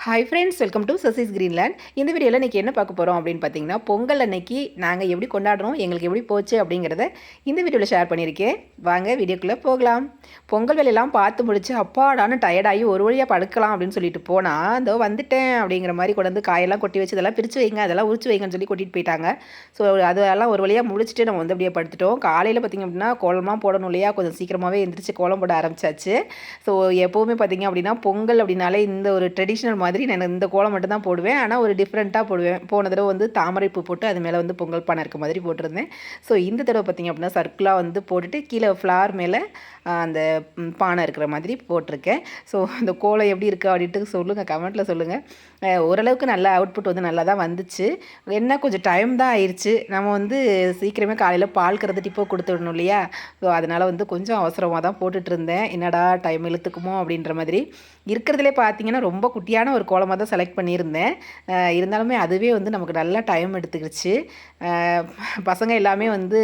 Hi friends, welcome to Sasi's Greenland. இந்த வீடியோவில் இன்றைக்கி என்ன பார்க்க போகிறோம் அப்படின்னு பார்த்தீங்கன்னா, பொங்கல் அன்னைக்கு நாங்கள் எப்படி கொண்டாடுறோம், எங்களுக்கு எப்படி போச்சு அப்படிங்கிறத இந்த வீடியோவில் ஷேர் பண்ணியிருக்கேன். வாங்க வீடியோக்குள்ளே போகலாம். பொங்கல் வேலையெல்லாம் பார்த்து முடிச்சு அப்பாடான்னு டயர்டாகி ஒரு வழியாக படுக்கலாம் அப்படின்னு சொல்லிட்டு போனால், இதோ வந்துட்டேன் அப்படிங்கிற மாதிரி கொண்டு வந்து காயெல்லாம் கொட்டி வச்சு இதெல்லாம் பிரித்து வைங்க, அதெல்லாம் உரிச்சு வைங்கன்னு சொல்லி கொட்டிட்டு போயிட்டாங்க. ஸோ அதெல்லாம் ஒரு வழியாக முடிச்சுட்டு நம்ம வந்து அப்படியே படுத்துட்டோம். காலையில் பார்த்திங்க அப்படின்னா கோலமாக போடணும் இல்லையா, கொஞ்சம் சீக்கிரமாகவே எந்திரிச்சு கோலம் போட ஆரம்பிச்சாச்சு. ஸோ எப்போவுமே பார்த்திங்க அப்படின்னா பொங்கல் அப்படின்னாலே இந்த ஒரு ட்ரெடிஷ்னல் மாதிரி நான் இந்த கோலம் மட்டும் தான் போடுவேன். ஆனால் ஒரு டிஃப்ரெண்ட்டாக போடுவேன். போன தடவை வந்து தாமரைப்பூ போட்டு அது மேலே வந்து பொங்கல் பானை இருக்க மாதிரி போட்டிருந்தேன். ஸோ இந்த தடவை பார்த்திங்க அப்படின்னா சர்க்கிளாக வந்து போட்டுட்டு கீழே ஃப்ளார் மேலே அந்த பானை இருக்கிற மாதிரி போட்டிருக்கேன். ஸோ அந்த கோலம் எப்படி இருக்குது அப்படின்ட்டு சொல்லுங்கள், கமெண்ட்டில் சொல்லுங்கள். ஓரளவுக்கு நல்ல அவுட்புட் வந்து நல்லா தான் வந்துச்சு. என்ன கொஞ்சம் டைம் தான் ஆயிடுச்சு. நம்ம வந்து சீக்கிரமே காலையில் பால் கறந்து டிப்போ கொடுத்து விடணும் இல்லையா. ஸோ அதனால் வந்து கொஞ்சம் அவசரமாக தான் போட்டுட்டு இருந்தேன். என்னடா டைம் இழுத்துக்குமோ அப்படின்ற மாதிரி. இருக்கிறதுலே பார்த்தீங்கன்னா ரொம்ப குட்டியான ஒரு கோலமாக தான் செலக்ட் பண்ணியிருந்தேன். இருந்தாலுமே அதுவே வந்து நமக்கு நல்லா டைம் எடுத்துக்கிடுச்சு. பசங்க எல்லாமே வந்து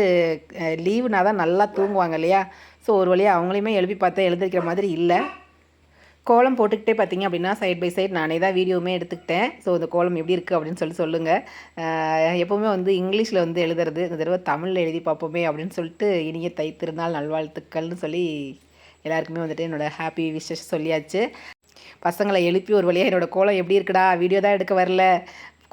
லீவுனா தான் நல்லா தூங்குவாங்க இல்லையா. ஸோ ஒரு வழியாக அவங்களையுமே எழுப்பி பார்த்தா எழுந்திருக்கிற மாதிரி இல்லை. கோலம் போட்டுக்கிட்டே பார்த்திங்க அப்படின்னா சைட் பை சைட் நானே தான் வீடியோவுமே எடுத்துக்கிட்டேன். ஸோ இந்த கோலம் எப்படி இருக்குது அப்படின்னு சொல்லுங்கள். எப்போவுமே வந்து இங்கிலீஷில் வந்து எழுதுறது, இந்த தடவை தமிழில் எழுதி பார்ப்போமே அப்படின்னு சொல்லிட்டு இனிய தை திருநாள் நல்வாழ்த்துக்கள்னு சொல்லி எல்லாருக்குமே வந்துட்டு என்னோடய ஹாப்பி விஷஸ் சொல்லியாச்சு. பசங்களை எழுப்பி ஒரு வழியாக என்னோடய கோலம் எப்படி இருக்குடா, வீடியோ தான் எடுக்க வரல,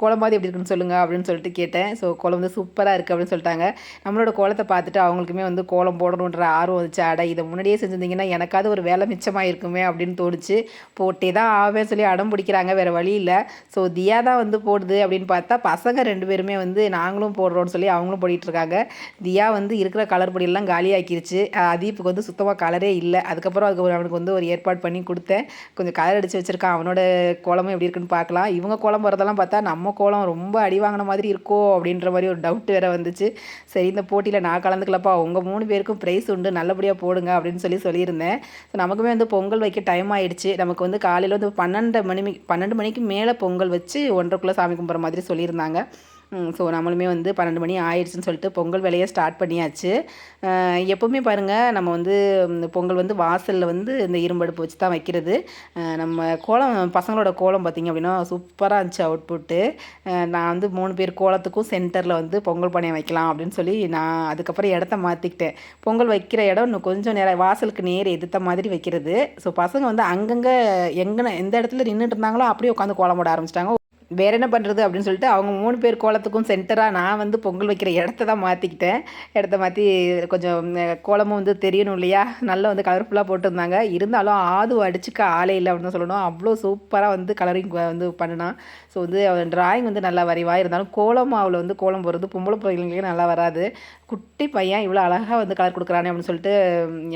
கோலமாவது எப்படி இருக்குன்னு சொல்லுங்கள் அப்படின்னு சொல்லிட்டு கேட்டேன். ஸோ கோலம் வந்து சூப்பராக இருக்குது அப்படின்னு சொல்லிட்டாங்க. நம்மளோட கோலத்தை பார்த்துட்டு அவங்களுக்குமே வந்து கோலம் போடணுன்ற ஆர்வம் வந்துச்சு. இதை முன்னாடியே செஞ்சுருந்தீங்கன்னா எனக்காவது ஒரு வேலை மிச்சமாக இருக்குமே அப்படின்னு தோணுச்சு. போட்டே தான் ஆவேன்னு சொல்லி அடம் பிடிக்கிறாங்க, வேறு வழி இல்லை. ஸோ தியா தான் வந்து போடுது அப்படின்னு பார்த்தா பசங்க 2 பேருமே வந்து நாங்களும் போடுறோன்னு சொல்லி அவங்களும் போட்டிகிட்ருக்காங்க. தியா வந்து இருக்கிற கலர் பொடியெல்லாம் காலியாக்கிருச்சு. அதீப்புக்கு வந்து சுத்தமாக கலரே இல்லை. அதுக்கப்புறம் அவனுக்கு வந்து ஒரு ஏற்பாடு பண்ணி கொடுத்தேன். கொஞ்சம் கலர் அடித்து வச்சுருக்கான். அவனோட கோலமும் எப்படி இருக்குன்னு பார்க்கலாம். இவங்க கோலம் போகிறதெல்லாம் பார்த்தா நம்ம கோலம் ரொம்ப அடி வாங்கின மாதிரி இருக்கோ அப்படின்ற மாதிரி ஒரு டவுட் வேறு வந்துச்சு. சரி, இந்த போட்டியில் நான் கலந்துக்கலப்பா, உங்கள் 3 பேருக்கும் ப்ரைஸ் உண்டு, நல்லபடியாக போடுங்க அப்படின்னு சொல்லியிருந்தேன். ஸோ நமக்குமே வந்து பொங்கல் வைக்க டைம் ஆகிடுச்சு. நமக்கு வந்து காலையில் வந்து 12 மணிக்கு மேலே பொங்கல் வச்சு 1:30 சாமி கும்பிட்ற மாதிரி சொல்லியிருந்தாங்க. ஸோ நம்மளுமே வந்து 12 மணி ஆயிடுச்சுன்னு சொல்லிட்டு பொங்கல் வேலையை ஸ்டார்ட் பண்ணியாச்சு. எப்போவுமே பாருங்கள், நம்ம வந்து பொங்கல் வந்து வாசலில் வந்து இந்த இரும்படுப்பு வச்சு தான் வைக்கிறது. நம்ம கோலம், பசங்களோட கோலம் பார்த்திங்க அப்படின்னா சூப்பராக இருந்துச்சு அவுட்புட்டு. நான் வந்து 3 பேர் கோலத்துக்கும் சென்டரில் வந்து பொங்கல் பானையை வைக்கலாம் அப்படின்னு சொல்லி நான் அதுக்கப்புறம் இடத்த மாற்றிக்கிட்டேன். பொங்கல் வைக்கிற இடம் இன்னும் கொஞ்சம் நேரம் வாசலுக்கு நேர் எதிர்த்த மாதிரி வைக்கிறது. ஸோ பசங்க வந்து அங்கங்கே எந்த இடத்துல நின்றுட்டு இருந்தாங்களோ அப்படியே உட்காந்து கோலம் போட ஆரம்பிச்சிட்டாங்க. வேறு என்ன பண்ணுறது அப்படின்னு சொல்லிட்டு அவங்க 3 பேர் கோலத்துக்கும் சென்டராக நான் வந்து பொங்கல் வைக்கிற இடத்த தான் மாற்றிக்கிட்டேன். இடத்த மாற்றி கொஞ்சம் கோலமும் வந்து தெரியணும் இல்லையா, நல்லா வந்து கலர்ஃபுல்லாக போட்டிருந்தாங்க. இருந்தாலும் ஆது அடிச்சுக்க ஆளே இல்லை அப்படின்னு தான் சொல்லணும். அவ்வளோ சூப்பராக வந்து கலரிங் வந்து பண்ணினான். ஸோ வந்து அவன் ட்ராயிங் வந்து நல்லா வரைவாக இருந்தாலும் கோலம் மாவில் வந்து கோலம் போடுறது பொம்பளை பிள்ளைங்களுக்கு நல்லா வராது. குட்டி பையன் இவ்வளோ அழகாக வந்து கலர் கொடுக்குறானே அப்படின்னு சொல்லிட்டு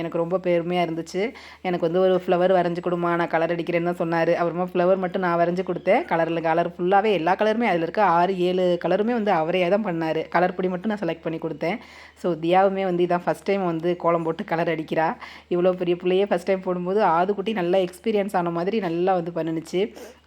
எனக்கு ரொம்ப பெருமையாக இருந்துச்சு. எனக்கு வந்து ஒரு ஃப்ளவர் வரைஞ்சி கொடுமா, நான் கலர் அடிக்கிறேன்னு தான் சொன்னார். அப்புறமா ஃப்ளவர் மட்டும் நான் வரைஞ்சி கொடுத்தேன். கலர் ஃபுல்லாகவே எல்லா கலருமே அதில் இருக்க 6-7 கலருமே வந்து அவரே தான் பண்ணார். கலர் பொடி மட்டும் நான் செலக்ட் பண்ணி கொடுத்தேன். ஸோ தியாவுமே வந்து இதான் ஃபஸ்ட் டைம் வந்து கோலம் போட்டு கலர் அடிக்கிறா. இவ்வளோ பெரிய பிள்ளையே ஃபஸ்ட் டைம் போடும்போது ஆதுக்குட்டி நல்லா எக்ஸ்பீரியன்ஸ் ஆன மாதிரி நல்லா வந்து பண்ணுச்சு.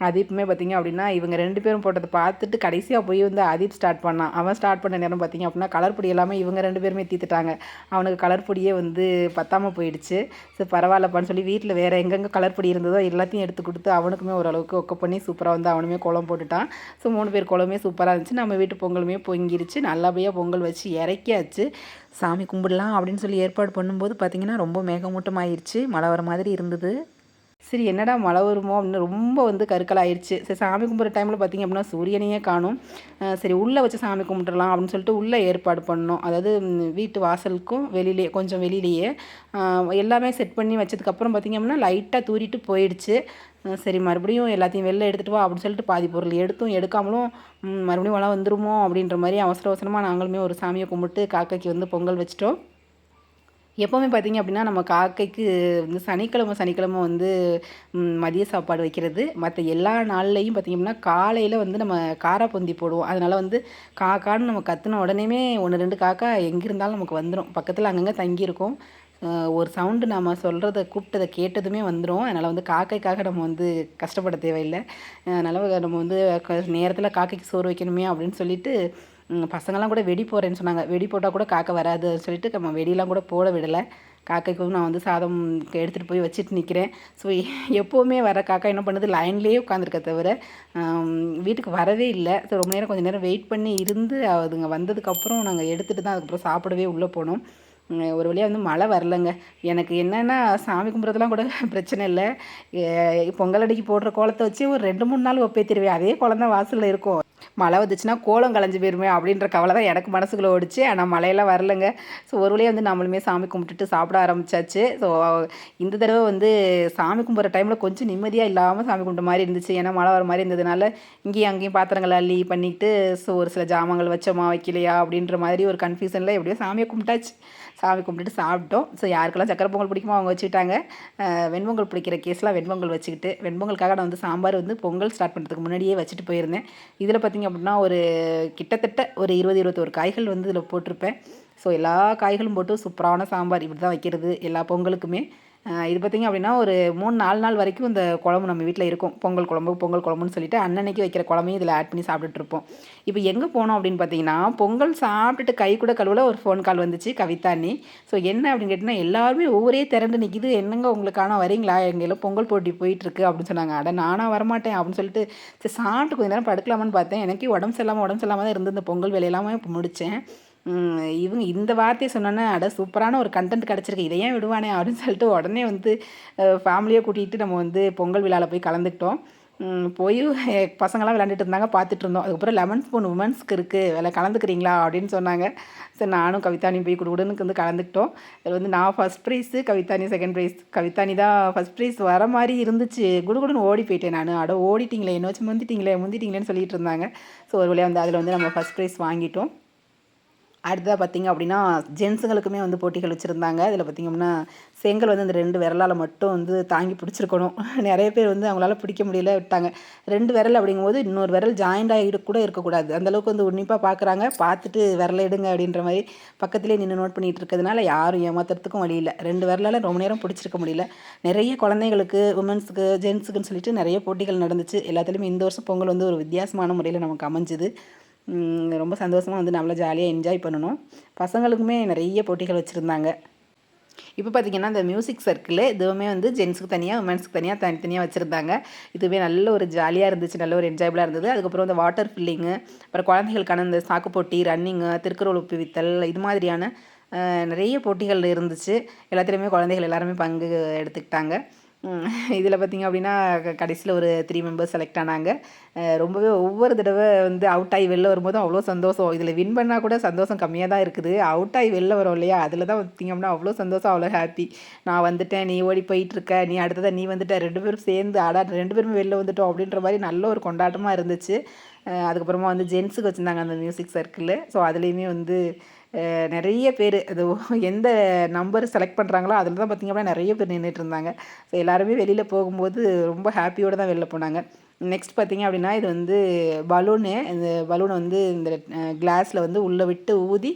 அதீப்புமே பார்த்திங்க அப்படின்னா இவங்க 2 பேரும் போட்டதை பார்த்துட்டு கடைசியாக போய் வந்து அதீப் ஸ்டார்ட் பண்ணான். அவன் ஸ்டார்ட் பண்ண நேரம் பார்த்திங்க அப்படின்னா கலர் பொடி எல்லாமே இவங்க 2 பேருமே தீத்துட்டாங்க. அவனுக்கு கலர் பொடியே வந்து பத்தாமல் போயிடுச்சு. ஸோ பரவாயில்லப்பான்னு சொல்லி வீட்டில் வேறு எங்கெங்கே கலர் பொடி இருந்ததோ எல்லாத்தையும் எடுத்து கொடுத்து அவனுக்குமே ஓரளவுக்கு ஒக்க பண்ணி சூப்பராக வந்து அவனுமே கோலம் போட்டுட்டான். ஸோ 3 பேர் கோலமே சூப்பராக இருந்துச்சு. நம்ம வீட்டு பொங்கலுமே பொங்கிருச்சு. நல்லபடியாக பொங்கல் வச்சு இறக்கியாச்சு. சாமி கும்பிடலாம் அப்படின்னு சொல்லி ஏற்பாடு பண்ணும்போது பார்த்திங்கன்னா ரொம்ப மேகமூட்டமாகிடுச்சு. மழை வர மாதிரி இருந்தது. சரி, என்னடா மழை வருமோ அப்படின்னு ரொம்ப வந்து கருக்கலாகிடுச்சு. சரி, சாமி கும்பிட்ற டைமில் பார்த்திங்க அப்படின்னா சூரியனையே காணும். சரி, உள்ளே வச்சு சாமி கும்பிட்றலாம் அப்படின்னு சொல்லிட்டு உள்ளே ஏற்பாடு பண்ணோம். அதாவது வீட்டு வாசலுக்கும் வெளியிலே கொஞ்சம் வெளியிலேயே எல்லாமே செட் பண்ணி வச்சதுக்கப்புறம் பார்த்திங்க அப்படின்னா லைட்டாக தூரிட்டு போயிடுச்சு. சரி, மறுபடியும் எல்லாத்தையும் வெளில எடுத்துகிட்டு வா அப்படின்னு சொல்லிட்டு பாதி பொருள் எடுக்காமலும் மறுபடியும் மழை வந்துருமோ அப்படின்ற மாதிரி அவசரமாக நாங்களுமே ஒரு சாமியை கும்பிட்டு காக்கைக்கு வந்து பொங்கல் வச்சிட்டோம். எப்போவுமே பார்த்திங்க அப்படின்னா நம்ம காக்கைக்கு வந்து சனிக்கிழமை வந்து மதிய சாப்பாடு வைக்கிறது. மற்ற எல்லா நாள்லேயும் பார்த்திங்க அப்படின்னா காலையில் வந்து நம்ம காராப்பொந்தி போடுவோம். அதனால் வந்து காக்கான்னு நம்ம கற்றுன உடனேமே 1-2 காக்கா எங்கே இருந்தாலும் நமக்கு வந்துடும். பக்கத்தில் அங்கங்கே தங்கியிருக்கும். ஒரு சவுண்டு நம்ம சொல்கிறத கூப்பிட்டதை கேட்டதுமே வந்துடும். அதனால் வந்து காக்கைக்காக நம்ம வந்து கஷ்டப்பட தேவையில்லை. அதனால் நம்ம வந்து நேரத்தில் காக்கைக்கு சோறு வைக்கணுமே அப்படின்னு சொல்லிட்டு பசங்கள்லாம் கூட வெடி போடுறேன்னு சொன்னாங்க. வெடி போட்டால் கூட காக்கை வராது சொல்லிட்டு நம்ம வெடியெலாம் கூட போட விடலை. காக்கைக்கும் நான் வந்து சாதம் எடுத்துகிட்டு போய் வச்சுட்டு நிற்கிறேன். ஸோ எப்போவுமே வர காக்கா என்ன பண்ணுது, லைன்லேயே உட்காந்துருக்க தவிர வீட்டுக்கு வரவே இல்லை. ஸோ ரொம்ப நேரம் கொஞ்சம் நேரம் வெயிட் பண்ணி இருந்து அதுங்க வந்ததுக்கப்புறம் நாங்கள் எடுத்துகிட்டு தான் அதுக்கப்புறம் சாப்பிடவே உள்ளே போனோம். ஒரு வழியாக வந்து மழை வரலைங்க. எனக்கு என்னென்னா சாமி கும்பிட்றதுலாம் கூட பிரச்சனை இல்லை. பொங்கல் அன்னைக்கு போடுற கோலத்தை வச்சு ஒரு 2-3 நாள் ஒப்பேத்திடுவேன். அதே கோலம் தான் வாசலில் இருக்கும். மழை வந்துச்சுன்னா கோலம் கலைஞ்சு போயிருமே அப்படின்ற கவலை தான் எனக்கு மனசுக்குள்ளே ஓடிச்சு. ஆனால் மழையெல்லாம் வரலைங்க. ஸோ ஒரு வழியாக வந்து நம்மளுமே சாமி கும்பிட்டுட்டு சாப்பிட ஆரம்பிச்சாச்சு. ஸோ இந்த தடவை வந்து சாமி கும்பிட்ற டைமில் கொஞ்சம் நிம்மதியாக இல்லாமல் சாமி கும்பிட்ட மாதிரி இருந்துச்சு. ஏன்னா மழை வர மாதிரி இருந்ததுனால இங்கேயும் அங்கேயும் பாத்திரங்கள் அள்ளி பண்ணிக்கிட்டு ஸோ ஒரு சில ஜாமங்கள் வச்சோமா வைக்கலையா அப்படின்ற மாதிரி ஒரு கன்ஃபியூஷனில் எப்படியோ சாமியை கும்பிட்டாச்சு. சாமி கும்பிட்டுட்டு சாப்பிட்டோம். ஸோ யாருக்கெல்லாம் சக்கரை பொங்கல் பிடிக்குமோ அவங்க வச்சுக்கிட்டாங்க. வெண்பொங்கல் பிடிக்கிற கேஸ்லாம் வெண்பொங்கல் வச்சுக்கிட்டு, வெண்பொங்கலுக்காக நான் வந்து சாம்பார் வந்து பொங்கல் ஸ்டார்ட் பண்ணுறதுக்கு முன்னாடியே வச்சுட்டு போயிருந்தேன். இதில் பார்த்திங்க அப்படின்னா ஒரு கிட்டத்தட்ட ஒரு 20-21 காய்கள் வந்து இதில் போட்டிருப்பேன். ஸோ எல்லா காய்களும் போட்டு சூப்பரான சாம்பார் இப்படி தான் வைக்கிறது எல்லா பொங்கலுக்குமே. இது பார்த்திங்க அப்படின்னா ஒரு 3-4 நாள் வரைக்கும் இந்த குழம்பு நம்ம வீட்டில் இருக்கும். பொங்கல் குழம்புன்னு சொல்லிட்டு அன்னன்னைக்கு வைக்கிற குழம்பையும் இதில் ஆட் பண்ணி சாப்பிட்டுட்ருப்போம். இப்போ எங்கே போனோம் அப்படின்னு பார்த்தீங்கன்னா, பொங்கல் சாப்பிட்டுட்டு கை கூட கழுவல ஒரு ஃபோன் கால் வந்துச்சு கவிதாண்ணி. ஸோ என்ன அப்படின்னு கேட்டிங்கன்னா, எல்லாருமே ஒவ்வொரே திரண்டு நிற்கிது. என்னங்க உங்களுக்கான வரீங்களா, எங்கெல்லாம் பொங்கல் போட்டி போயிட்டுருக்கு அப்படின்னு சொன்னாங்க. அட நானாக வரமாட்டேன் அப்படின்னு சொல்லிட்டு சரி சாப்பிட்டு கொஞ்சம் நேரம் படுக்கலாமான்னு பார்த்தேன். எனக்கே உடம்பு சரியில்லாமல் தான் இருந்து இந்த பொங்கல் வேலையெல்லாமே இப்போ முடித்தேன். இவங்க இந்த வார்த்தையை சொன்னோன்னே அட சூப்பரான ஒரு கண்டென்ட் கிடச்சிருக்கு, இதை ஏன் விடுவானே அப்படின்னு சொல்லிட்டு உடனே வந்து ஃபேமிலியை கூட்டிகிட்டு நம்ம வந்து பொங்கல் விழாவில் போய் கலந்துக்கிட்டோம். போய் பசங்களாம் விளாண்டுட்டு இருந்தாங்க, பார்த்துட்டு இருந்தோம். அதுக்கப்புறம் லெமன் ஸ்பூன் உமன்ஸ்க்கு இருக்குது, வேலை கலந்துக்கிறீங்களா அப்படின்னு சொன்னாங்க. சரி நானும் கவிதானியும் போய் கொடுக்குடுன்னு வந்து கலந்துக்கிட்டோம். அதில் வந்து நான் ஃபஸ்ட் ப்ரைஸு, கவிதானி செகண்ட் ப்ரைஸ். கவிதானி தான் ஃபஸ்ட் ப்ரைஸ் வர மாதிரி இருந்துச்சு. குடுகுடுன்னு ஓடி போயிட்டேன் நான். அட ஓடிட்டிங்களே, என்ன வச்சு முந்திட்டிங்களேன்னு சொல்லிட்டு இருந்தாங்க. ஸோ ஒரு வழியாக வந்து அதில் வந்து நம்ம ஃபஸ்ட் ப்ரைஸ் வாங்கிட்டோம். அடுத்ததாக பார்த்திங்க அப்படின்னா ஜென்ஸுங்களுக்குமே வந்து போட்டிகள் வச்சுருந்தாங்க. இதில் பார்த்திங்க அப்படின்னா செங்கல் வந்து அந்த 2 விரலால் மட்டும் வந்து தாங்கி பிடிச்சிருக்கணும். நிறைய பேர் வந்து அவங்களால பிடிக்க முடியல விட்டாங்க. 2 விரல் அப்படிங்கும்போது இன்னொரு விரல் ஜாயிண்ட் ஆகிட்டு கூட இருக்கக்கூடாது. அந்தளவுக்கு வந்து உன்னிப்பாக பார்க்குறாங்க. பார்த்துட்டு விரலை எடுங்க அப்படின்ற மாதிரி பக்கத்துலேயே நின்று நோட் பண்ணிகிட்டு இருக்கிறதுனால யாரும் ஏமாத்துறதுக்கும் வழி இல்லை. 2 விரலால் ரொம்ப நேரம் பிடிச்சிருக்க முடியல. நிறைய குழந்தைங்களுக்கு, உமன்ஸுக்கு, ஜென்ஸுக்குன்னு சொல்லிட்டு நிறைய போட்டிகள் நடந்துச்சு. எல்லாத்துலேயுமே இந்த வருஷம் பொங்கல் வந்து ஒரு வித்தியாசமான முறையில் நமக்கு அமைஞ்சுது. ரொம்ப சந்தோஷமாக வந்து நம்மள ஜாலியாக என்ஜாய் பண்ணணும். பசங்களுக்குமே நிறைய போட்டிகள் வச்சுருந்தாங்க. இப்போ பார்த்திங்கன்னா இந்த மியூசிக் சர்க்கிள் இதுவுமே வந்து ஜென்ஸுக்கு தனியாக, உமன்ஸுக்கு தனியாக தனித்தனியாக வச்சுருந்தாங்க. இதுவே நல்ல ஒரு ஜாலியாக இருந்துச்சு, நல்ல ஒரு என்ஜாயபுளாக இருந்தது. அதுக்கப்புறம் இந்த வாட்டர் ஃபில்லிங்கு, அப்புறம் குழந்தைகளுக்கான இந்த சாக்கு போட்டி, ரன்னிங்கு, திருக்குறள் ஒப்புவித்தல், இது மாதிரியான நிறைய போட்டிகள் இருந்துச்சு. எல்லாத்துலேயுமே குழந்தைகள் எல்லாருமே பங்கு எடுத்துக்கிட்டாங்க. இதில் பார்த்திங்க அப்படின்னா கடைசியில் ஒரு 3 மெம்பர்ஸ் செலக்ட் ஆனாங்க. ரொம்பவே ஒவ்வொரு தடவை வந்து அவுட் ஆகி வெளில வரும்போதும் அவ்வளோ சந்தோஷம். இதில் வின் பண்ணால் கூட சந்தோஷம் கம்மியாக தான் இருக்குது. அவுட் ஆகி வெளில வரோம் இல்லையா, அதில் தான் பார்த்திங்க அப்படின்னா அவ்வளோ சந்தோஷம், அவ்வளோ ஹாப்பி. நான் வந்துட்டேன், நீ ஓடி போயிட்டுருக்க, நீ அடுத்ததான் நீ வந்துட்ட, 2 பேரும் சேர்ந்து 2 பேருமே வெளில வந்துட்டோம் அப்படின்ற மாதிரி நல்ல ஒரு கொண்டாட்டமாக இருந்துச்சு. அதுக்கப்புறமா வந்து ஜென்ஸுக்கு வச்சுருந்தாங்க அந்த மியூசிக் சர்க்கிள். ஸோ அதுலேயுமே வந்து நிறைய பேர் அது எந்த நம்பர் செலக்ட் பண்ணுறாங்களோ அதில் தான் பார்த்திங்க அப்படின்னா நிறைய பேர் நின்றுட்டு இருந்தாங்க. ஸோ எல்லாருமே வெளியில் போகும்போது ரொம்ப ஹாப்பியோடு தான் வெளில போனாங்க. நெக்ஸ்ட் பார்த்திங்க அப்படின்னா இது வந்து பலூனு. இந்த பலூனை வந்து இந்த கிளாஸில் வந்து உள்ளே விட்டு ஊதி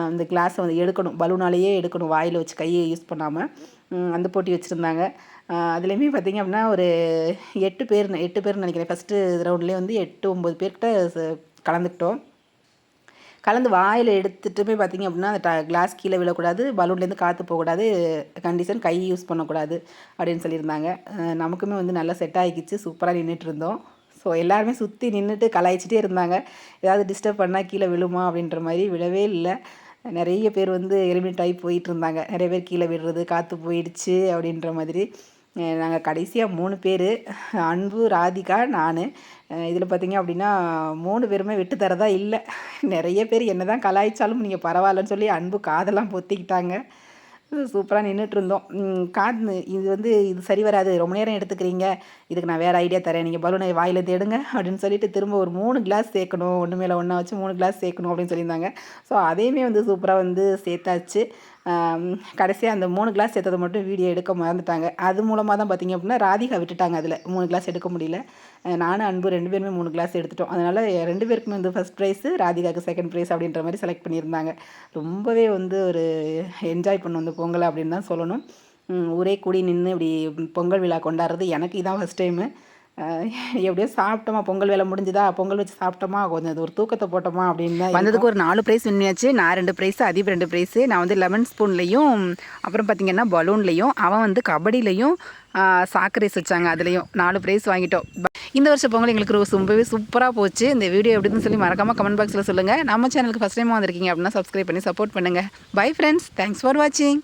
அந்த கிளாஸை வந்து எடுக்கணும், பலூனாலேயே எடுக்கணும், வாயில் வச்சு கையை யூஸ் பண்ணாமல். அந்த போட்டி வச்சுருந்தாங்க. அதுலேயுமே பார்த்திங்க அப்படின்னா ஒரு 8 பேர்னு நினைக்கிறேன். ஃபஸ்ட்டு ரவுண்ட்லேயே வந்து 8-9 பேர்கிட்ட கலந்துக்கிட்டோம். கலந்து வாயில் எடுத்துகிட்டுமே பார்த்திங்க அப்படின்னா அந்த கிளாஸ் கீழே விழக்கூடாது, பலூன்லேருந்து காற்று போகக்கூடாது, கண்டிஷன் கை யூஸ் பண்ணக்கூடாது அப்படின்னு சொல்லியிருந்தாங்க. நமக்குமே வந்து நல்லா செட் ஆகிக்கிச்சு, சூப்பராக நின்றுட்டு இருந்தோம். ஸோ எல்லாருமே சுற்றி நின்றுட்டு கலாய்ச்சிட்டே இருந்தாங்க. ஏதாவது டிஸ்டர்ப் பண்ணால் கீழே விழுமா அப்படின்ற மாதிரி. விழவே இல்லை. நிறைய பேர் வந்து எலிமினேட் ஆகி போயிட்டு இருந்தாங்க. நிறைய பேர் கீழே விடுறது, காற்று போயிடுச்சு அப்படின்ற மாதிரி. நாங்கள் கடைசியாக 3 பேர், அன்பு, ராதிகா, நான். இதில் பார்த்திங்க அப்படின்னா 3 பேருமே விட்டு தரதா இல்லை. நிறைய பேர் என்ன தான் கலாய்ச்சாலும் நீங்கள் பரவாயில்லன்னு சொல்லி அன்பு காதெல்லாம் பொத்திக்கிட்டாங்க. சூப்பராக நின்றுட்டுருந்தோம். இது வந்து இது சரி வராது, ரொம்ப நேரம் எடுத்துக்கிறீங்க, இதுக்கு நான் வேறு ஐடியா தரேன், நீங்கள் பலூனை வாயிலேருந்து எடுங்க அப்படின்னு சொல்லிட்டு திரும்ப ஒரு 3 கிளாஸ் சேர்க்கணும், ஒன்று மேலே ஒன்றா வச்சு 3 கிளாஸ் சேர்க்கணும் அப்படின்னு சொல்லியிருந்தாங்க. ஸோ அதையுமே வந்து சூப்பராக வந்து சேர்த்தாச்சு. கடைசியாக அந்த 3 கிளாஸ் சேர்த்ததை மட்டும் வீடியோ எடுக்க மறந்துட்டாங்க. அது மூலமாக தான் பார்த்திங்க அப்படின்னா ராதிகா விட்டுட்டாங்க. அதில் 3 கிளாஸ் எடுக்க முடியல. நானும் அன்பு 2 பேருமே 3 கிளாஸ் எடுத்துட்டோம். அதனால் 2 பேருக்குமே வந்து ஃபஸ்ட் ப்ரைஸு, ராதிகாவுக்கு செகண்ட் ப்ரைஸ் அப்படின்ற மாதிரி செலக்ட் பண்ணியிருந்தாங்க. ரொம்பவே வந்து ஒரு என்ஜாய் பண்ணோம் அந்த பொங்கலை அப்படின்னு தான் சொல்லணும். ஊரே கூடி நின்று இப்படி பொங்கல் விழா கொண்டாடுறது எனக்கு இதான் ஃபஸ்ட் டைமு. எப்படியோ சாப்பிட்டோமா, பொங்கல் வேலை முடிஞ்சுதா, பொங்கல் வச்சு சாப்பிட்டோமா, கொஞ்சம் ஒரு தூக்கத்தை போட்டோமா அப்படின்னு தான் வந்ததுக்கு ஒரு 4 ப்ரைஸ் வின்னியாச்சு. நான் 2 ப்ரைஸு, அதீப் 2 ப்ரைஸு. நான் வந்து லெமன் ஸ்பூன்லேயும் அப்புறம் பார்த்திங்கன்னா பலூன்லேயும், அவன் வந்து கபடிலையும் சாக்கு ரேஸ் வச்சாங்க, அதுலேயும் 4 ப்ரைஸ் வாங்கிட்டோம். இந்த வருஷம் பொங்கல் எங்களுக்கு ரொம்பவே சூப்பராக போச்சு. இந்த வீடியோ எப்படின்னு சொல்லி மறக்காமல் கமெண்ட் பாக்ஸில் சொல்லுங்கள். நம்ம சேனலுக்கு ஃபஸ்ட் டைம் வந்திருக்கீங்க அப்படின்னா சப்ஸ்கிரைப் பண்ணி சப்போர்ட் பண்ணுங்கள். பை ஃப்ரெண்ட்ஸ், தேங்க்ஸ் ஃபார் வாட்சிங்.